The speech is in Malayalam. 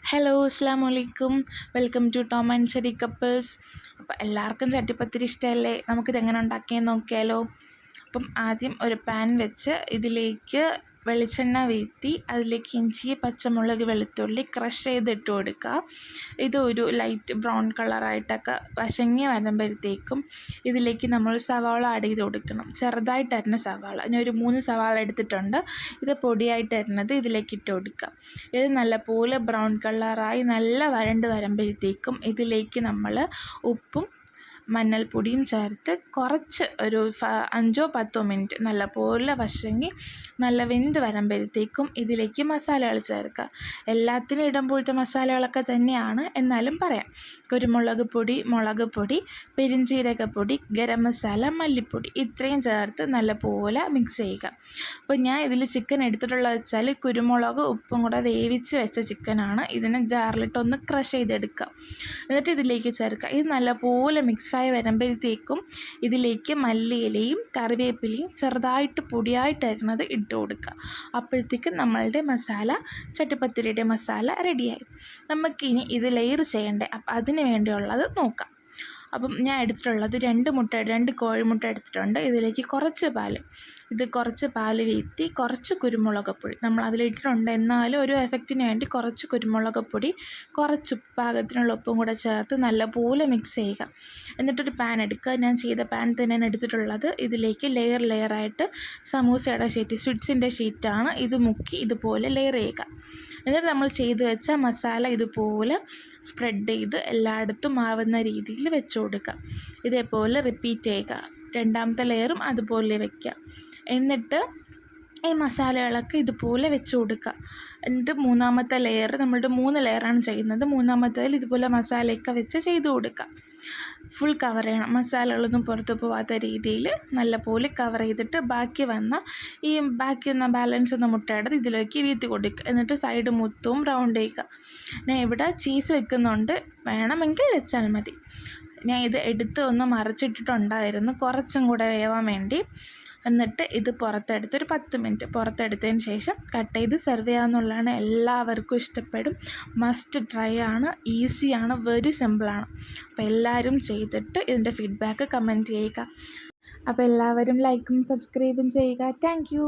ഹലോ അസ്സലാമലൈക്കും. Welcome to Tom and Cherry couples. അപ്പോൾ എല്ലാവർക്കും ചട്ടിപ്പത്തിരി ഇഷ്ടമല്ലേ? നമുക്കിതെങ്ങനെ ഉണ്ടാക്കിയെന്ന് നോക്കിയാലോ. അപ്പം ആദ്യം ഒരു പാൻ വെച്ച് ഇതിലേക്ക് വെളിച്ചെണ്ണ വീഴ്ത്തി അതിലേക്ക് ഇഞ്ചി, പച്ചമുളക്, വെളുത്തുള്ളി ക്രഷ് ചെയ്തിട്ട് കൊടുക്കുക. ഇത് ഒരു ലൈറ്റ് ബ്രൗൺ കളറായിട്ടൊക്കെ വശങ്ങി വരുമ്പോഴത്തേക്കും ഇതിലേക്ക് നമ്മൾ സവാള ആഡ് ചെയ്ത് കൊടുക്കണം. ചെറുതായിട്ട് അരിഞ്ഞ സവാള, ഞാൻ ഒരു 3 സവാള എടുത്തിട്ടുണ്ട്. ഇത് പൊടിയായിട്ട് അരിഞ്ഞത് ഇതിലേക്ക് ഇട്ട് കൊടുക്കുക. ഇത് നല്ലപോലെ ബ്രൗൺ കളറായി നല്ല വരണ്ട് വരുമ്പോഴത്തേക്കും ഇതിലേക്ക് നമ്മൾ ഉപ്പും മഞ്ഞൾപ്പൊടിയും ചേർത്ത് കുറച്ച് ഒരു 5-10 മിനിറ്റ് നല്ലപോലെ വശങ്ങി നല്ല വെന്ത് വരുമ്പോഴത്തേക്കും ഇതിലേക്ക് മസാലകൾ ചേർക്കുക. എല്ലാത്തിനും ഇടുമ്പോഴത്തെ മസാലകളൊക്കെ തന്നെയാണ്, എന്നാലും പറയാം. കുരുമുളക് പൊടി, മുളക് പൊടി, പെരുംജീരകപ്പൊടി, ഗരം മസാല, മല്ലിപ്പൊടി ഇത്രയും ചേർത്ത് നല്ലപോലെ മിക്സ് ചെയ്യുക. അപ്പോൾ ഞാൻ ഇതിൽ ചിക്കൻ എടുത്തിട്ടുള്ളത് വെച്ചാൽ കുരുമുളക് ഉപ്പും കൂടെ വേവിച്ച് വെച്ച ചിക്കനാണ്. ഇതിനെ ജാറിലിട്ടൊന്ന് ക്രഷ് ചെയ്തെടുക്കുക. എന്നിട്ട് ഇതിലേക്ക് ചേർക്കുക. ഇത് നല്ലപോലെ മിക്സായി വരുമ്പോഴത്തേക്കും ഇതിലേക്ക് മല്ലിയിലയും കറിവേപ്പിലയും ചെറുതായിട്ട് പൊടിയായിട്ട് അരിഞ്ഞത് ഇട്ട് കൊടുക്കുക. അപ്പോഴത്തേക്കും നമ്മളുടെ മസാല, ചട്ടിപ്പത്തിരിയുടെ മസാല റെഡിയായി. നമുക്കിനി ഇത് ലെയർ ചെയ്യണ്ടേ, അപ്പം അതിന് വേണ്ടിയുള്ളത് നോക്കാം. അപ്പം ഞാൻ എടുത്തിട്ടുള്ളത് 2 കോഴിമുട്ട എടുത്തിട്ടുണ്ട്. ഇതിലേക്ക് കുറച്ച് പാൽ വീഴ്ത്തി കുറച്ച് കുരുമുളക് പൊടി നമ്മൾ അതിലിട്ടിട്ടുണ്ട്, എന്നാലും ഒരു എഫക്റ്റിന് വേണ്ടി കുറച്ച് കുരുമുളക് പൊടി, കുറച്ച് പാകത്തിനുള്ള ഉപ്പും കൂടെ ചേർത്ത് നല്ലപോലെ മിക്സ് ചെയ്യുക. എന്നിട്ടൊരു പാൻ എടുക്കുക. ഞാൻ ചെയ്ത പാൻ തന്നെയാണ് എടുത്തിട്ടുള്ളത്. ഇതിലേക്ക് ലെയറായിട്ട് സമൂസയുടെ ഷീറ്റ്, സ്വിറ്റ്സിൻ്റെ ഷീറ്റാണ്, ഇത് മുക്കി ഇതുപോലെ ലെയർ ചെയ്യുക. എന്നിട്ട് നമ്മൾ ചെയ്ത് വെച്ച മസാല ഇതുപോലെ സ്പ്രെഡ് ചെയ്ത് എല്ലായിടത്തും ആവുന്ന രീതിയിൽ വെച്ച് കൊടുക്കുക. ഇതേപോലെ റിപ്പീറ്റ് ചെയ്യുക. രണ്ടാമത്തെ ലെയറും അതുപോലെ വയ്ക്കുക. എന്നിട്ട് ഈ മസാലകളൊക്കെ ഇതുപോലെ വെച്ച് കൊടുക്കുക. എന്നിട്ട് മൂന്നാമത്തെ ലെയർ, നമ്മളുടെ 3 ലെയറാണ് ചെയ്യുന്നത്. മൂന്നാമത്തേതിൽ ഇതുപോലെ മസാലയൊക്കെ വെച്ച് ചെയ്ത് കൊടുക്കുക. ഫുൾ കവർ ചെയ്യണം, മസാലകളൊന്നും പുറത്തു പോകാത്ത രീതിയിൽ നല്ലപോലെ കവർ ചെയ്തിട്ട് ബാക്കി വന്ന ബാലൻസ് വന്ന മുട്ടയുടെ ഇതിലേക്ക് വീഴ്ത്തി കൊടുക്കുക. എന്നിട്ട് സൈഡ് മൊത്തവും റൗണ്ട് ചെയ്യുക. ഞാൻ ഇവിടെ ചീസ് വെക്കുന്നുണ്ട്, വേണമെങ്കിൽ വെച്ചാൽ മതി. ഞാൻ ഇത് എടുത്ത് ഒന്ന് മറിച്ചിട്ടിട്ടുണ്ടായിരുന്നു കുറച്ചും കൂടെ വേവാൻ വേണ്ടി. എന്നിട്ട് ഇത് പുറത്തെടുത്ത് ഒരു 10 മിനിറ്റ് പുറത്തെടുത്തതിന് ശേഷം കട്ട് ചെയ്ത് സെർവ് ചെയ്യാമെന്നുള്ളതാണ്. എല്ലാവർക്കും ഇഷ്ടപ്പെടും. മസ്റ്റ് ട്രൈ ആണ്, ഈസിയാണ്, വെരി സിമ്പിളാണ്. അപ്പോൾ എല്ലാവരും ചെയ്തിട്ട് ഇതിൻ്റെ ഫീഡ്ബാക്ക് കമൻറ്റ് ചെയ്യുക. അപ്പോൾ എല്ലാവരും ലൈക്കും സബ്സ്ക്രൈബും ചെയ്യുക. Thank you.